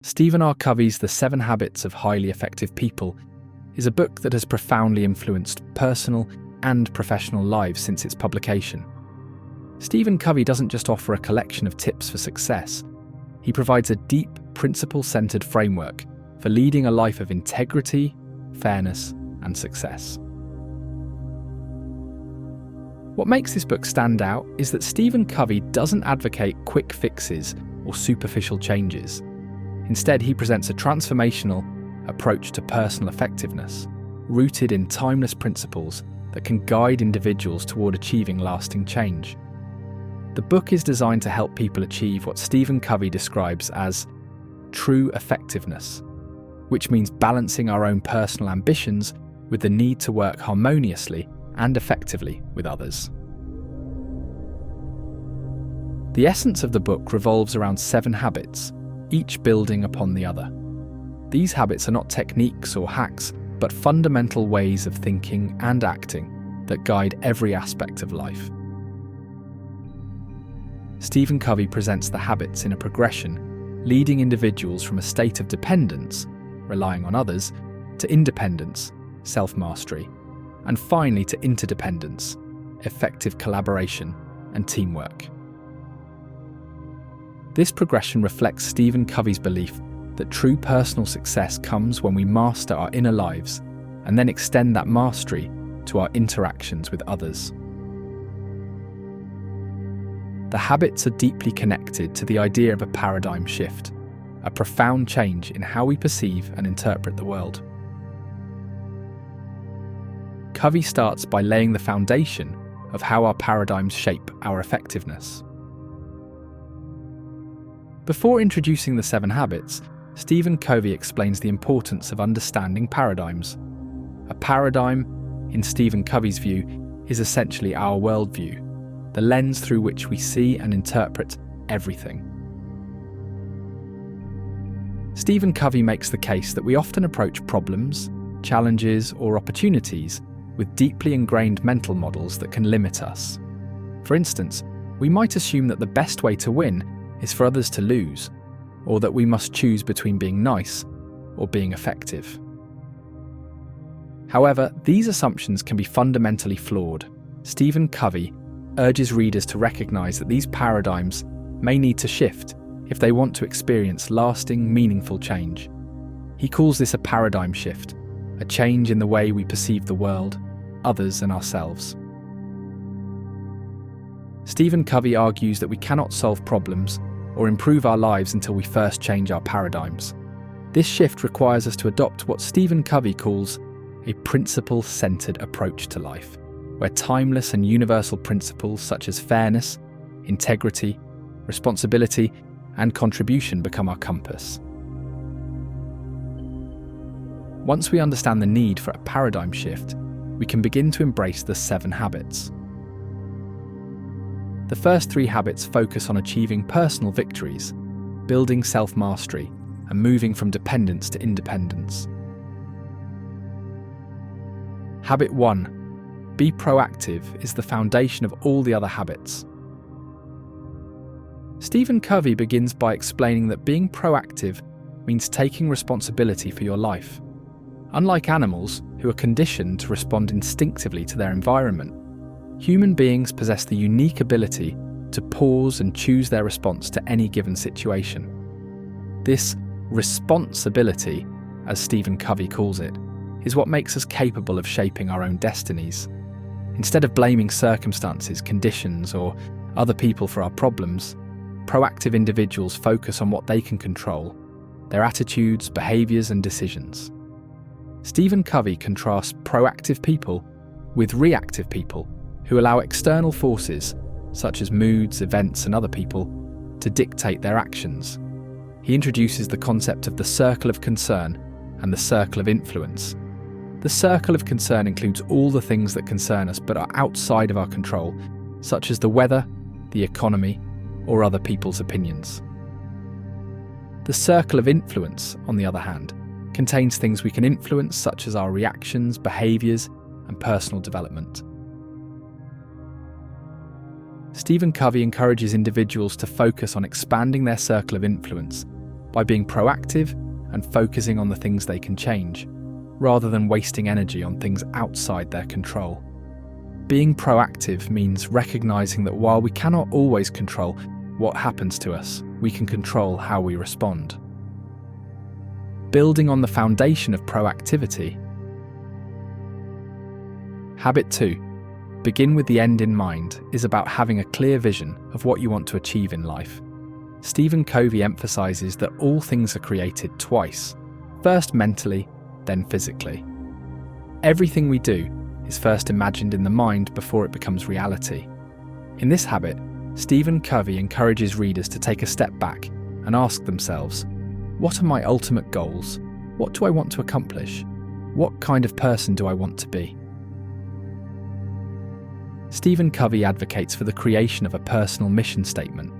Stephen R. Covey's The 7 Habits of Highly Effective People is a book that has profoundly influenced personal and professional lives since its publication. Stephen Covey doesn't just offer a collection of tips for success, he provides a deep, principle-centered framework for leading a life of integrity, fairness, and success. What makes this book stand out is that Stephen Covey doesn't advocate quick fixes or superficial changes. Instead, he presents a transformational approach to personal effectiveness, rooted in timeless principles that can guide individuals toward achieving lasting change. The book is designed to help people achieve what Stephen Covey describes as true effectiveness, which means balancing our own personal ambitions with the need to work harmoniously and effectively with others. The essence of the book revolves around 7 habits, each building upon the other. These habits are not techniques or hacks, but fundamental ways of thinking and acting that guide every aspect of life. Stephen Covey presents the habits in a progression, leading individuals from a state of dependence, relying on others, to independence, self-mastery, and finally to interdependence, effective collaboration and teamwork. This progression reflects Stephen Covey's belief that true personal success comes when we master our inner lives and then extend that mastery to our interactions with others. The habits are deeply connected to the idea of a paradigm shift, a profound change in how we perceive and interpret the world. Covey starts by laying the foundation of how our paradigms shape our effectiveness. Before introducing the 7 habits, Stephen Covey explains the importance of understanding paradigms. A paradigm, in Stephen Covey's view, is essentially our worldview, the lens through which we see and interpret everything. Stephen Covey makes the case that we often approach problems, challenges, or opportunities with deeply ingrained mental models that can limit us. For instance, we might assume that the best way to win is for others to lose, or that we must choose between being nice or being effective. However, these assumptions can be fundamentally flawed. Stephen Covey urges readers to recognize that these paradigms may need to shift if they want to experience lasting, meaningful change. He calls this a paradigm shift, a change in the way we perceive the world, others, and ourselves. Stephen Covey argues that we cannot solve problems or improve our lives until we first change our paradigms. This shift requires us to adopt what Stephen Covey calls a principle-centered approach to life, where timeless and universal principles such as fairness, integrity, responsibility, and contribution become our compass. Once we understand the need for a paradigm shift, we can begin to embrace the 7 habits. The first 3 habits focus on achieving personal victories, building self-mastery, and moving from dependence to independence. Habit 1. Be proactive is the foundation of all the other habits. Stephen Covey begins by explaining that being proactive means taking responsibility for your life. Unlike animals, who are conditioned to respond instinctively to their environment, human beings possess the unique ability to pause and choose their response to any given situation. This responsibility, as Stephen Covey calls it, is what makes us capable of shaping our own destinies. Instead of blaming circumstances, conditions, or other people for our problems, proactive individuals focus on what they can control, their attitudes, behaviours, and decisions. Stephen Covey contrasts proactive people with reactive people who allow external forces, such as moods, events, and other people, to dictate their actions. He introduces the concept of the circle of concern and the circle of influence. The circle of concern includes all the things that concern us but are outside of our control, such as the weather, the economy, or other people's opinions. The circle of influence, on the other hand, contains things we can influence, such as our reactions, behaviours, and personal development. Stephen Covey encourages individuals to focus on expanding their circle of influence by being proactive and focusing on the things they can change, rather than wasting energy on things outside their control. Being proactive means recognizing that while we cannot always control what happens to us, we can control how we respond. Building on the foundation of proactivity. Habit 2. Begin with the end in mind is about having a clear vision of what you want to achieve in life. Stephen Covey emphasizes that all things are created twice, first mentally, then physically. Everything we do is first imagined in the mind before it becomes reality. In this habit, Stephen Covey encourages readers to take a step back and ask themselves, what are my ultimate goals? What do I want to accomplish? What kind of person do I want to be? Stephen Covey advocates for the creation of a personal mission statement,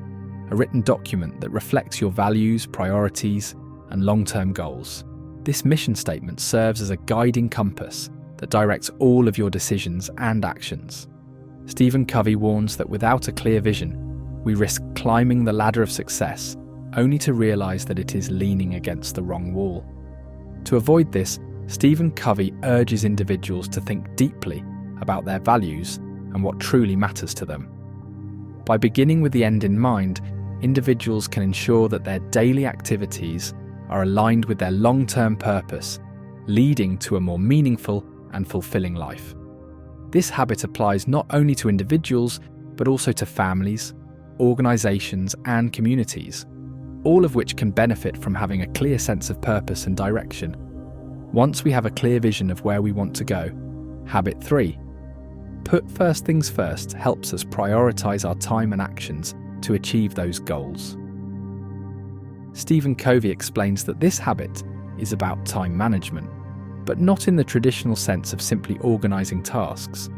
a written document that reflects your values, priorities, and long-term goals. This mission statement serves as a guiding compass that directs all of your decisions and actions. Stephen Covey warns that without a clear vision, we risk climbing the ladder of success only to realize that it is leaning against the wrong wall. To avoid this, Stephen Covey urges individuals to think deeply about their values and what truly matters to them. By beginning with the end in mind, individuals can ensure that their daily activities are aligned with their long-term purpose, leading to a more meaningful and fulfilling life. This habit applies not only to individuals, but also to families, organizations, and communities, all of which can benefit from having a clear sense of purpose and direction. Once we have a clear vision of where we want to go, habit 3. Put first things first helps us prioritize our time and actions to achieve those goals. Stephen Covey explains that this habit is about time management, but not in the traditional sense of simply organizing tasks.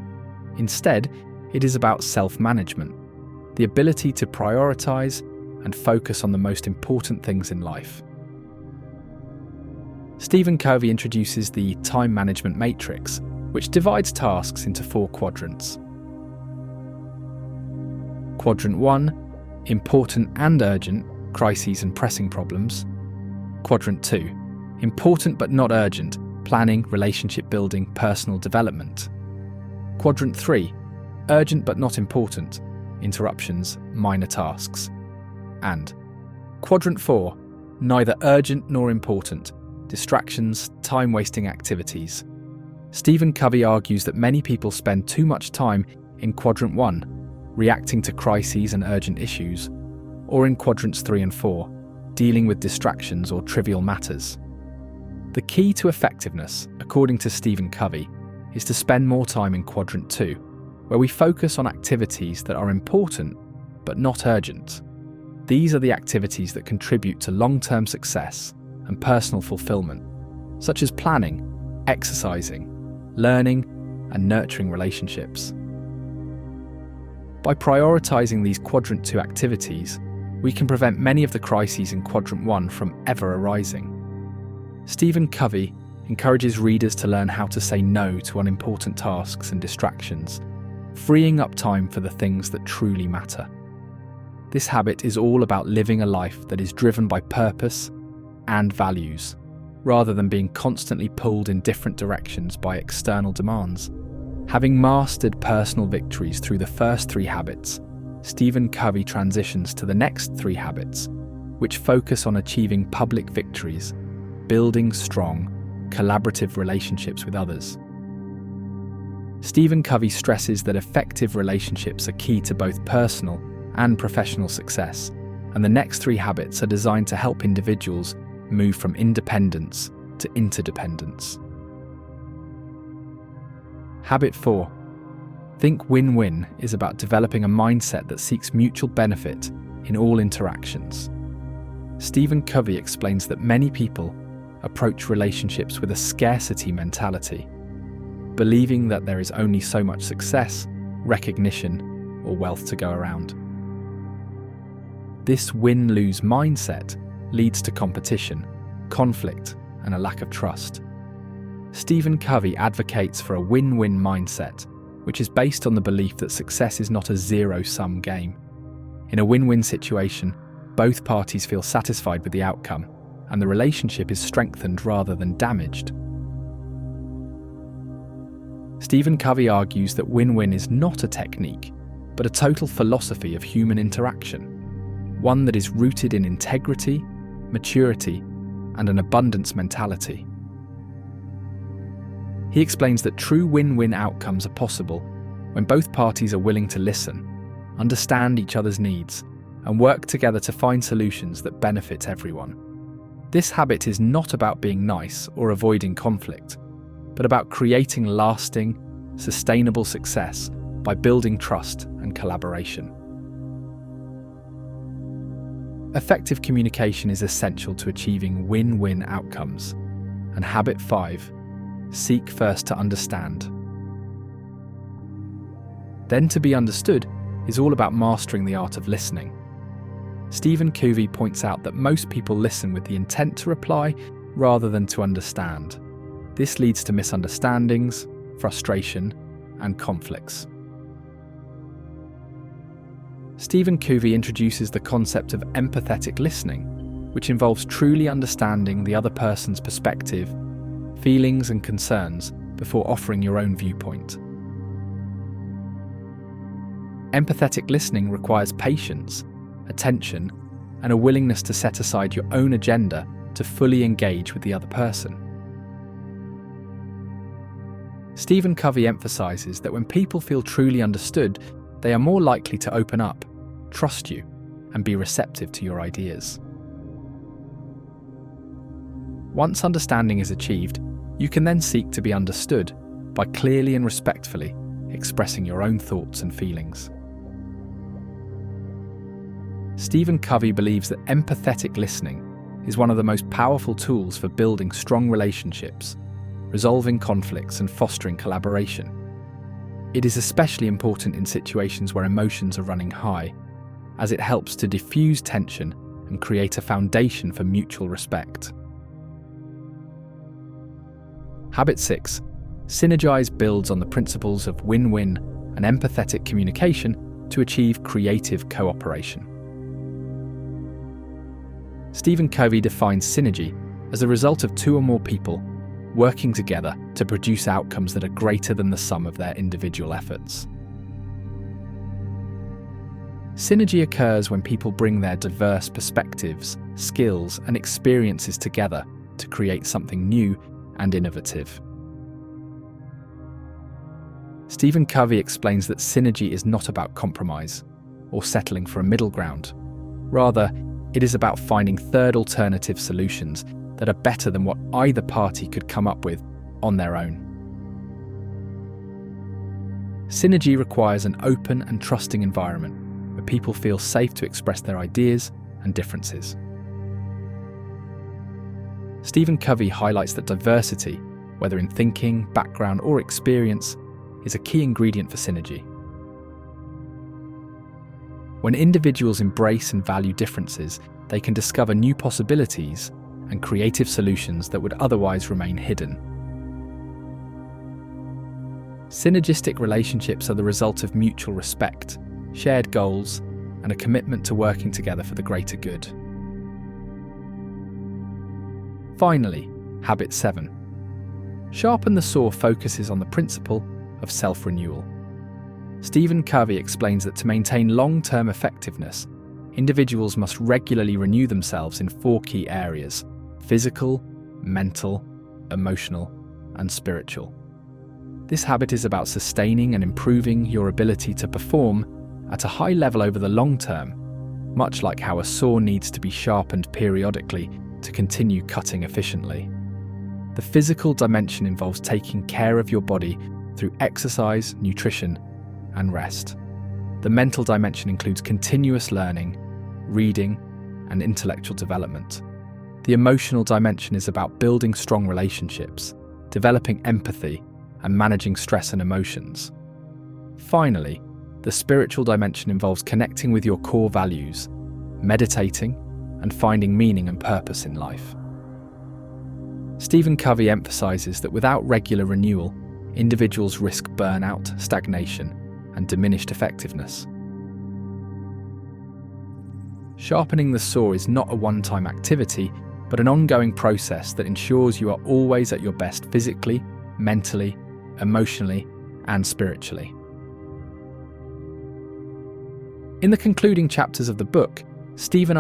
Instead, it is about self-management, the ability to prioritize and focus on the most important things in life. Stephen Covey introduces the time management matrix, which divides tasks into 4 quadrants. Quadrant 1, important and urgent, crises and pressing problems. Quadrant 2, important but not urgent, planning, relationship building, personal development. Quadrant 3, urgent but not important, interruptions, minor tasks. And Quadrant 4, neither urgent nor important, distractions, time-wasting activities. Stephen Covey argues that many people spend too much time in Quadrant 1, reacting to crises and urgent issues, or in Quadrants 3 and 4, dealing with distractions or trivial matters. The key to effectiveness, according to Stephen Covey, is to spend more time in Quadrant 2, where we focus on activities that are important but not urgent. These are the activities that contribute to long-term success and personal fulfillment, such as planning, exercising, learning, and nurturing relationships. By prioritizing these Quadrant 2 activities, we can prevent many of the crises in Quadrant 1 from ever arising. Stephen Covey encourages readers to learn how to say no to unimportant tasks and distractions, freeing up time for the things that truly matter. This habit is all about living a life that is driven by purpose and values, rather than being constantly pulled in different directions by external demands. Having mastered personal victories through the first 3 habits, Stephen Covey transitions to the next 3 habits, which focus on achieving public victories, building strong, collaborative relationships with others. Stephen Covey stresses that effective relationships are key to both personal and professional success, and the next 3 habits are designed to help individuals move from independence to interdependence. Habit 4. Think win-win is about developing a mindset that seeks mutual benefit in all interactions. Stephen Covey explains that many people approach relationships with a scarcity mentality, believing that there is only so much success, recognition, or wealth to go around. This win-lose mindset leads to competition, conflict, and a lack of trust. Stephen Covey advocates for a win-win mindset, which is based on the belief that success is not a zero-sum game. In a win-win situation, both parties feel satisfied with the outcome, and the relationship is strengthened rather than damaged. Stephen Covey argues that win-win is not a technique, but a total philosophy of human interaction, one that is rooted in integrity, maturity, and an abundance mentality. He explains that true win-win outcomes are possible when both parties are willing to listen, understand each other's needs, and work together to find solutions that benefit everyone. This habit is not about being nice or avoiding conflict, but about creating lasting, sustainable success by building trust and collaboration. Effective communication is essential to achieving win-win outcomes. And habit 5, seek first to understand. Then to be understood is all about mastering the art of listening. Stephen Covey points out that most people listen with the intent to reply rather than to understand. This leads to misunderstandings, frustration, and conflicts. Stephen Covey introduces the concept of empathetic listening, which involves truly understanding the other person's perspective, feelings, and concerns before offering your own viewpoint. Empathetic listening requires patience, attention, and a willingness to set aside your own agenda to fully engage with the other person. Stephen Covey emphasizes that when people feel truly understood, they are more likely to open up, trust you, and be receptive to your ideas. Once understanding is achieved, you can then seek to be understood by clearly and respectfully expressing your own thoughts and feelings. Stephen Covey believes that empathetic listening is one of the most powerful tools for building strong relationships, resolving conflicts, and fostering collaboration. It is especially important in situations where emotions are running high, as it helps to diffuse tension and create a foundation for mutual respect. Habit 6. Synergize builds on the principles of win-win and empathetic communication to achieve creative cooperation. Stephen Covey defines synergy as a result of two or more people working together to produce outcomes that are greater than the sum of their individual efforts. Synergy occurs when people bring their diverse perspectives, skills, and experiences together to create something new and innovative. Stephen Covey explains that synergy is not about compromise or settling for a middle ground. Rather, it is about finding third alternative solutions that are better than what either party could come up with on their own. Synergy requires an open and trusting environment where people feel safe to express their ideas and differences. Stephen Covey highlights that diversity, whether in thinking, background, or experience, is a key ingredient for synergy. When individuals embrace and value differences, they can discover new possibilities and creative solutions that would otherwise remain hidden. Synergistic relationships are the result of mutual respect, shared goals, and a commitment to working together for the greater good. Finally, habit 7. Sharpen the saw focuses on the principle of self-renewal. Stephen Covey explains that to maintain long-term effectiveness, individuals must regularly renew themselves in 4 key areas: physical, mental, emotional, and spiritual. This habit is about sustaining and improving your ability to perform at a high level over the long term, much like how a saw needs to be sharpened periodically to continue cutting efficiently. The physical dimension involves taking care of your body through exercise, nutrition, and rest. The mental dimension includes continuous learning, reading, and intellectual development. The emotional dimension is about building strong relationships, developing empathy, and managing stress and emotions. Finally, the spiritual dimension involves connecting with your core values, meditating, and finding meaning and purpose in life. Stephen Covey emphasizes that without regular renewal, individuals risk burnout, stagnation, and diminished effectiveness. Sharpening the saw is not a one-time activity, but an ongoing process that ensures you are always at your best physically, mentally, emotionally, and spiritually. In the concluding chapters of the book, Stephen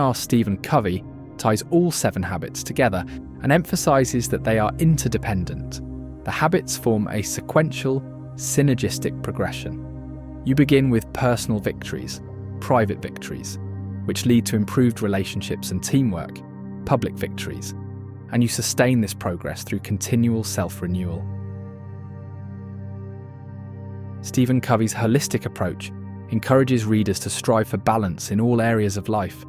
Covey ties all 7 habits together and emphasizes that they are interdependent. The habits form a sequential, synergistic progression. You begin with personal victories, private victories, which lead to improved relationships and teamwork, public victories, and you sustain this progress through continual self-renewal. Stephen Covey's holistic approach encourages readers to strive for balance in all areas of life,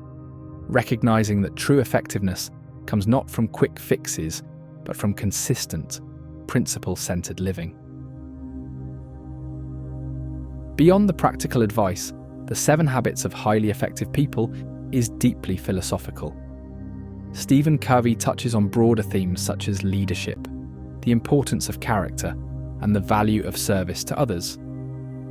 recognizing that true effectiveness comes not from quick fixes, but from consistent, principle-centered living. Beyond the practical advice, the 7 Habits of Highly Effective People is deeply philosophical. Stephen Covey touches on broader themes such as leadership, the importance of character, and the value of service to others.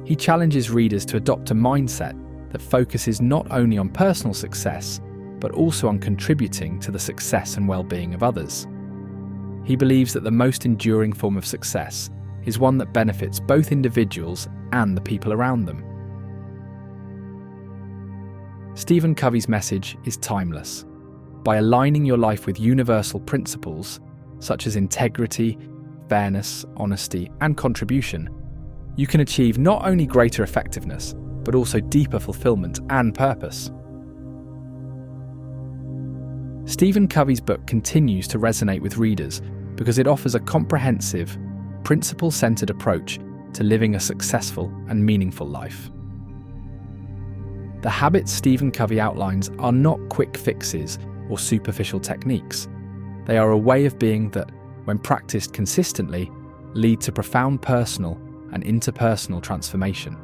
He challenges readers to adopt a mindset that focuses not only on personal success, but also on contributing to the success and well-being of others. He believes that the most enduring form of success is one that benefits both individuals and the people around them. Stephen Covey's message is timeless. By aligning your life with universal principles, such as integrity, fairness, honesty, and contribution, you can achieve not only greater effectiveness, but also deeper fulfillment and purpose. Stephen Covey's book continues to resonate with readers because it offers a comprehensive, principle-centered approach to living a successful and meaningful life. The habits Stephen Covey outlines are not quick fixes or superficial techniques. They are a way of being that, when practiced consistently, lead to profound personal and interpersonal transformation.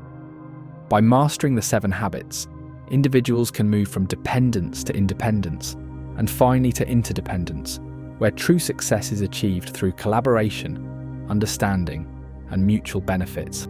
By mastering the 7 habits, individuals can move from dependence to independence, and finally to interdependence, where true success is achieved through collaboration, understanding, and mutual benefits.